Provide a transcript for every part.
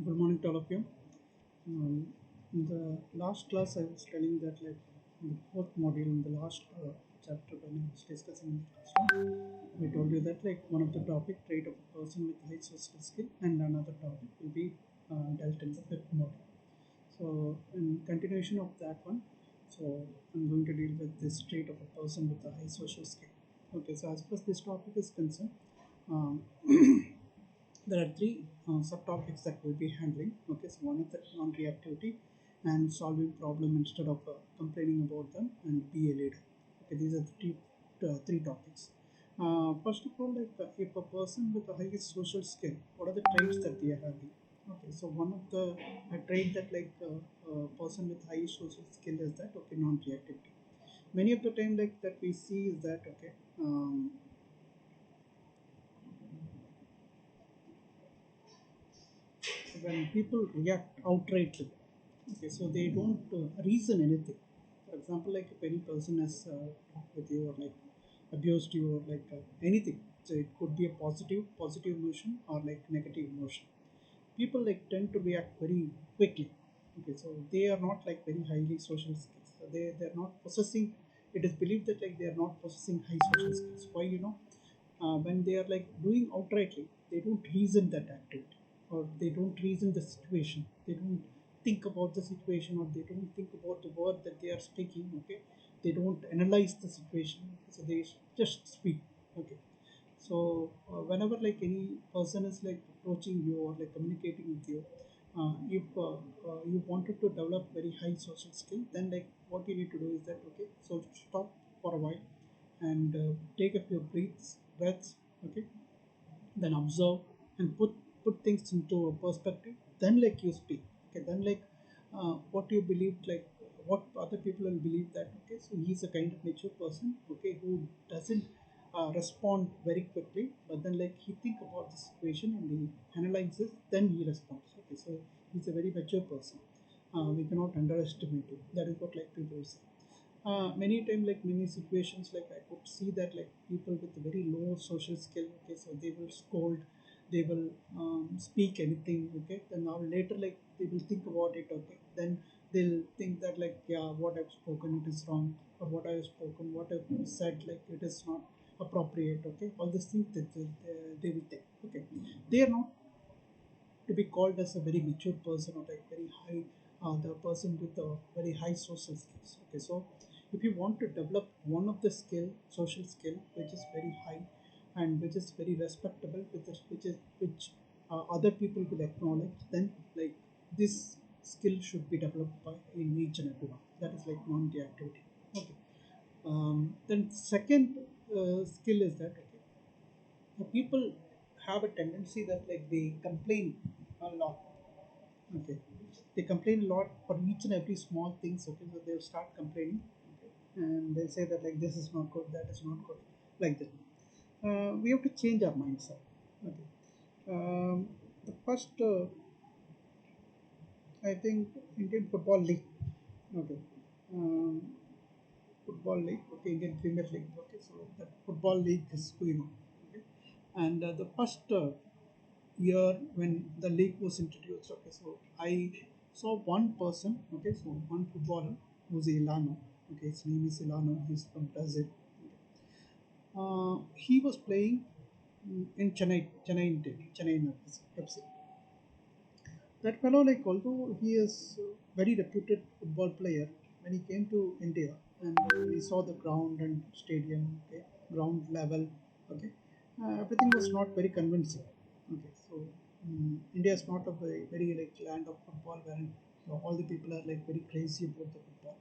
Good morning to all of you. In the last class, I was telling that in the fourth module, in the last chapter, when I was discussing in the classroom, we told you that one of the topic trait of a person with high social skill, and another topic will be dealt in the fifth module. So, in continuation of that one, so I'm going to deal with this trait of a person with a high social skill. Okay, so as far as this topic is concerned, um, there are three subtopics that we'll be handling. Okay, so one is the non-reactivity and solving problem instead of complaining about them, and be a leader. Okay, these are the three topics. First of all, if a person with a high social skill, what are the traits that they are having? Okay, so one of the trait that a person with high social skill is that non-reactivity. Many of the time that we see is that when people react outrightly. Okay, so they don't reason anything. For example, like if any person has talked with you or abused you or anything, so it could be a positive emotion or negative emotion. People tend to react very quickly. Okay, so they are not very highly social skills. So they are not possessing. It is believed that they are not possessing high social skills. Why when they are doing outrightly, they don't reason that activity, or they don't reason the situation. They don't think about the situation, or they don't think about the word that they are speaking. Okay, they don't analyze the situation, so they just speak. Okay, so whenever any person is approaching you or communicating with you, if you wanted to develop very high social skill, then what you need to do is that okay, so stop for a while and take a few breaths. Okay, then observe and put things into a perspective, then you speak. Okay, then what you believe, what other people will believe, that okay, so he's a kind of mature person, okay, who doesn't respond very quickly, but then he think about the situation and he analyzes, then he responds. Okay, so he's a very mature person. We cannot underestimate it. That is what people say. Many times, many situations, I could see that people with very low social skill. Okay, so they will scold, they will speak anything. Okay, then now later they will think about it. Okay, then they'll think that yeah, what I've spoken, it is wrong, or what I have spoken, what I've said, it is not appropriate. Okay, all these things that they will think. Okay, they are not to be called as a very mature person, or very high, the person with a very high social skills. Okay, so if you want to develop one of the social skill, which is very high and which is very respectable, which other people will acknowledge, then this skill should be developed by in each and everyone. That is non-reactivity. Okay. Then second skill is that okay, the people have a tendency that they complain a lot. Okay, they complain a lot for each and every small things. Okay, so they'll start complaining. Okay, and they'll say that this is not good, that is not good, like that. We have to change our mindset. Okay, the first I think Indian Football League. Okay, um, Football League. Okay, Indian Premier League. Okay, so that Football League is going on. Okay, and the first year when the league was introduced. Okay, so I saw one person. Okay, so one footballer who's Ilano. Okay, his name is Ilano. He's from Brazil. Okay. He was playing in Chennai FC. That fellow, although he is a very reputed football player, when he came to India and when he saw the ground and stadium, okay, ground level, okay, everything was not very convincing. Okay, so India is not a very land of football wherein all the people are very crazy about the football.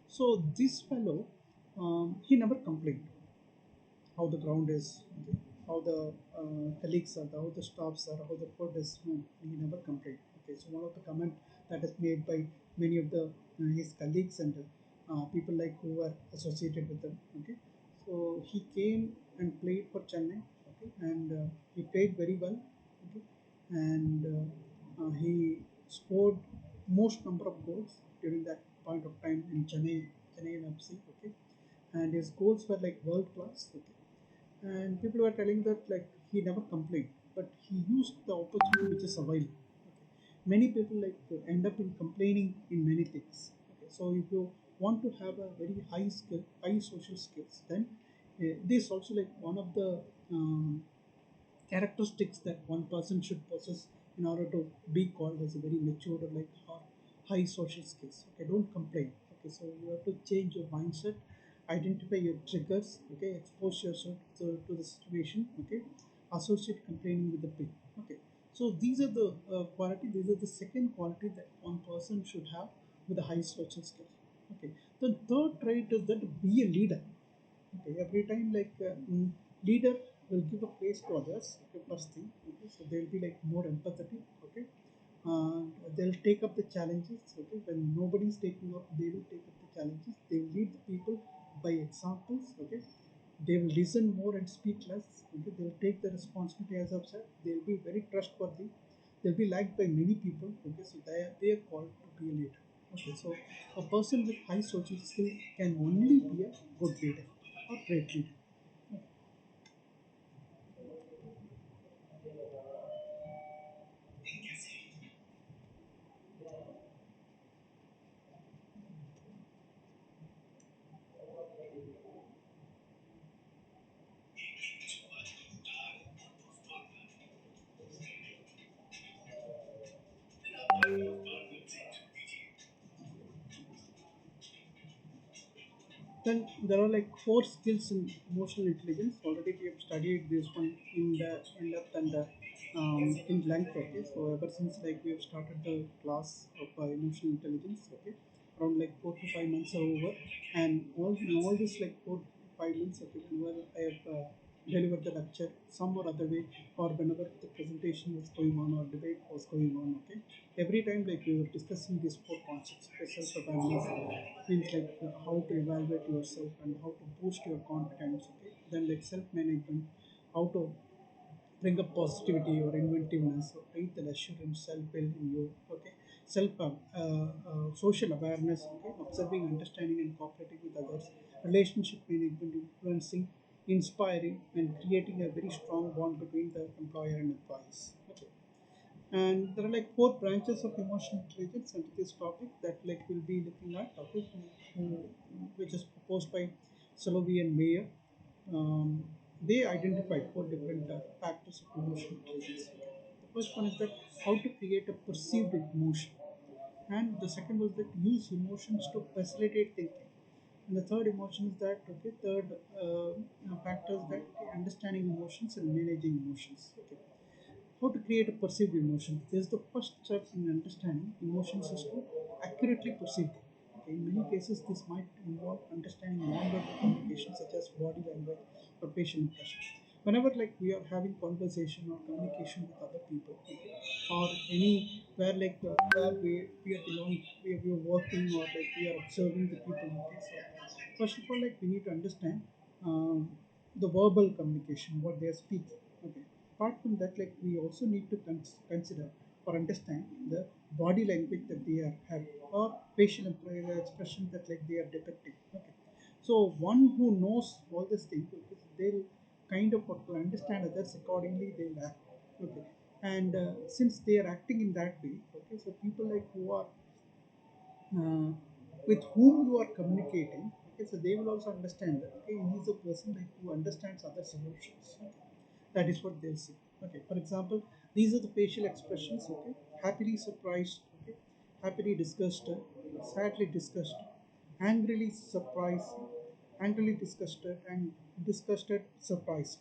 So this fellow, he never complained how the ground is, okay, how the colleagues are, how the staffs are, how the food is. No, he never complained. Okay, so one of the comment that is made by many of the his colleagues and people who were associated with them. Okay, so he came and played for Chennai. Okay, and he played very well. Okay, and he scored most number of goals during that point of time in Chennai FC. Okay, and his goals were world class. Okay, and people were telling that he never complained, but he used the opportunity which is available. many people like end up in complaining in many things. Okay, so if you want to have a very high skill, high social skills, then this also like one of the um, characteristics that one person should possess in order to be called as a very mature or like high social skills. Okay, don't complain. Okay, so you have to change your mindset, identify your triggers. Okay, expose yourself to the situation. Okay, associate complaining with the pain. Okay, so these are the quality. These are the second quality that one person should have with a high social skill. Okay, the third trait is that be a leader. Okay, every time leader will give a place to others. Okay, first thing. Okay, so they'll be like more empathetic. Okay, they'll take up the challenges. Okay, when nobody's taking up, they will take up the challenges. They will lead the people by examples. Okay, they will listen more and speak less. Okay, they will take the responsibility as I've said. They will be very trustworthy. They'll be liked by many people. Okay, so they are called to be a leader. Okay, so a person with high social skill can only be a good leader or great leader. Then there are like four skills in emotional intelligence. Already we have studied this one in depth and in length. Okay, so ever since like we have started the class of emotional intelligence. Okay, around like 4 to 5 months are over, and all this like 4 to 5 months. Okay, whenever I have delivered the lecture some or other way, or whenever the presentation was going on or debate was going on. Okay, every time like we were discussing these four concepts: self awareness, things like how to evaluate yourself and how to boost your confidence. Okay, then like self management, how to bring up positivity or inventiveness or faith and assurance, self build in you. Okay, self social awareness. Okay, observing, understanding, and cooperating with others. Relationship management, influencing, inspiring, and creating a very strong bond between the employer and employees. Okay, and there are like four branches of emotional intelligence under this topic that like we'll be looking at. Okay, which is proposed by Salovey and Mayer. They identified four different factors of emotional intelligence. The first one is that how to create a perceived emotion, and the second was that use emotions to facilitate thinking, and the third emotion is that okay, third factor is that understanding emotions and managing emotions. Okay, how to create a perceived emotion. This is the first step in understanding emotions is to accurately perceive them. Okay, in many cases, this might involve understanding non-verbal communication such as body language or facial impressions. Whenever like we are having conversation or communication with other people, okay, or any where like where we are belong, we are working or like we are observing the people. Okay, so first of all, like we need to understand um, the verbal communication, what they are speaking. Okay, apart from that, like we also need to consider or understand the body language that they are having or facial expression that like they are depicting. Okay, so one who knows all these things, okay, they'll kind of understand others accordingly, they'll act. Okay, and since they are acting in that way, okay, so people like who are uh, with whom you are communicating, okay, so they will also understand that okay, he is a person like who understands others' emotions. Okay. That is what they'll say. Okay, for example, these are the facial expressions. Okay, happily surprised. Okay, happily disgusted, sadly disgusted, angrily surprised, angrily disgusted, and disgusted surprised.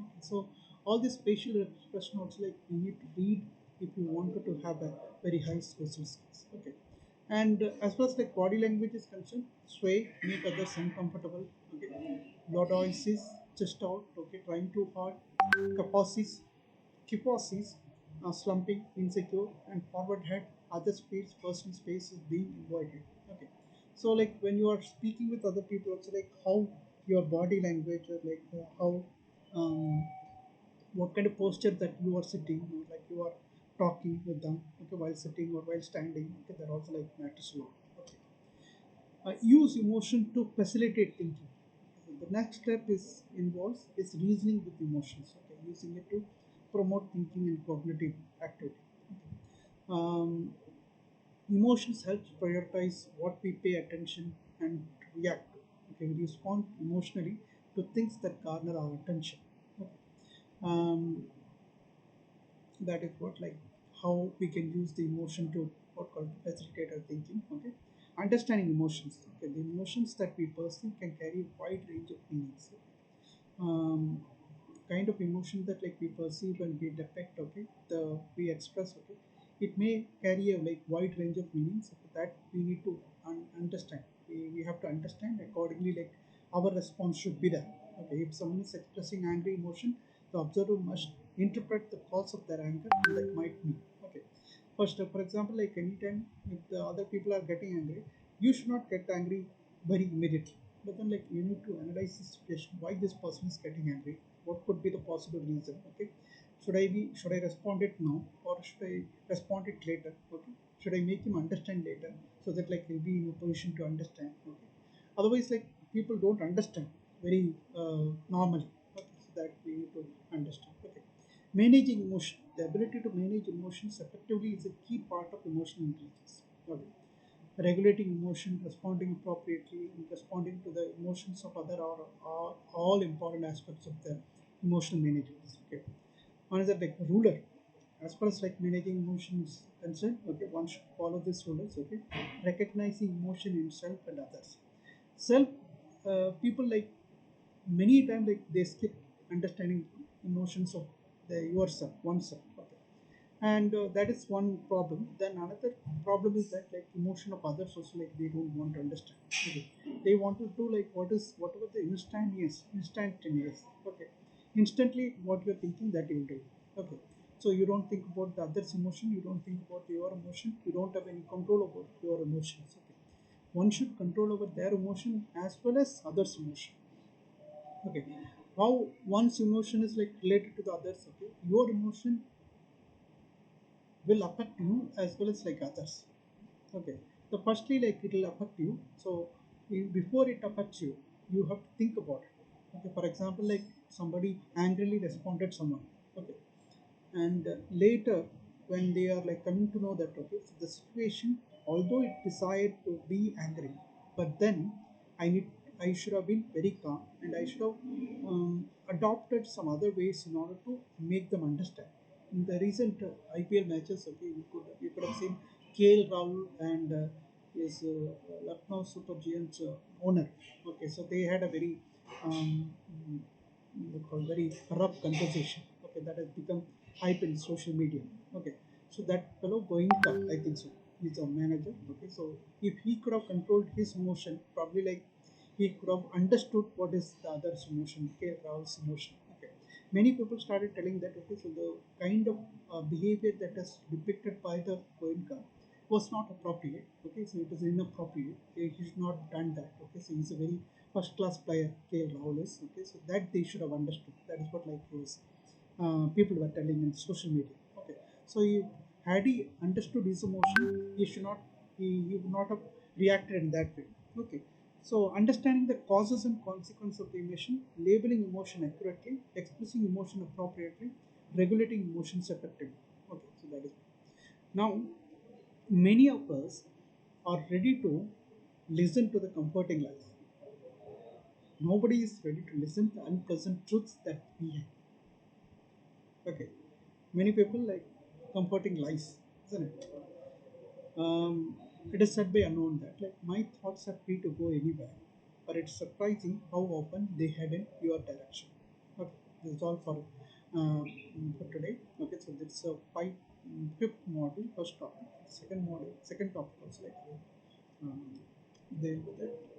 Okay, so all these facial expression also like you need to read if you wanted to have a very high social skills. Okay, and as far as like body language is concerned, sway, make others uncomfortable. Okay, lordosis, chest out. Okay, trying too hard, kyphosis, kyphosis, slumping, insecure, and forward head. Others feels personal space is being avoided. Okay, so like when you are speaking with other people, also like how your body language or like how um, what kind of posture that you are sitting, or like you are talking with them, okay, while sitting or while standing, okay, that also like matters a lot. Okay, use emotion to facilitate thinking. The next step is involves is reasoning with emotions. Okay, using it to promote thinking and cognitive activity. Okay. Um, Emotions help prioritize what we pay attention and react to. Okay, we respond emotionally to things that garner our attention. Okay. Um, that is what like how we can use the emotion to what called facilitate our thinking. Okay, understanding emotions. Okay, the emotions that we perceive can carry a wide range of meanings. um, Kind of emotion that like we perceive and we detect, okay, the we express, okay, it may carry a like wide range of meanings, okay, that we need to understand. We have to understand accordingly, like our response should be there. Okay, if someone is expressing angry emotion, the observer must interpret the cause of their anger that might mean. Okay, first, for example, like anytime if the other people are getting angry, you should not get angry very immediately. But then, like you need to analyze the situation. Why this person is getting angry? What could be the possible reason? Okay, should I respond it now or should I respond it later? Okay, should I make him understand later so that like he'll be in a position to understand? Okay, otherwise like people don't understand very normally. Okay, so that we need to understand. Okay, managing emotion, the ability to manage emotions effectively is a key part of emotional intelligence. Okay, regulating emotion, responding appropriately, and responding to the emotions of other are all important aspects of the emotional management. Okay, one is that like ruler. As far as like managing emotions concerned, okay, one should follow these rulers. Okay, recognizing emotion in self and others. Self, people like many times like they skip understanding emotions of the yourself, oneself. Okay, and that is one problem. Then another problem is that like emotion of others also like they don't want to understand. Okay, they want to do like whatever the instantaneous. Okay, instantly what you're thinking that you'll do. Okay, so you don't think about the other's emotion, you don't think about your emotion, you don't have any control over your emotions. Okay, one should control over their emotion as well as others emotion. Okay, how one's emotion is like related to the others. Okay, your emotion will affect you as well as like others. Okay, so firstly like it will affect you. So before it affects you, you have to think about it. Okay, for example, like somebody angrily responded someone. Okay, and later when they are like coming to know that, okay, so the situation, although it decided to be angry, but then i need I should have been very calm and I should have adopted some other ways in order to make them understand. In the recent IPL matches, okay, you could have seen KL Rahul and his Lucknow Super Giants owner. Okay, so they had a very um, very corrupt conversation. Okay, that has become hype in social media. Okay, so that fellow Goenka, I think so, he's a manager. Okay, so if he could have controlled his emotion, probably like he could have understood what is the other's emotion, K. Rao's emotion. Okay, many people started telling that, okay, so the kind of behavior that is depicted by the Goenka was not appropriate. Okay, so it is inappropriate. Okay, he should not have done that. Okay, so he's a very first class player, KL Rahul is. Okay, so that they should have understood. That is what like he was, people were telling in social media. Okay, so he, had he understood his emotion, he would not have reacted in that way. Okay, so understanding the causes and consequences of the emotion, labeling emotion accurately, expressing emotion appropriately, regulating emotions effectively. Okay, so that is now many of us are ready to listen to the comforting lies. Nobody is ready to listen to unpleasant truths that we have. Okay, many people like comforting lies, isn't it? It is said by unknown that like my thoughts are free to go anywhere, but it's surprising how often they head in your direction. Okay, this is all for today. Okay, so this is a fifth module, first topic. Second module, second topic also like um, deal with it.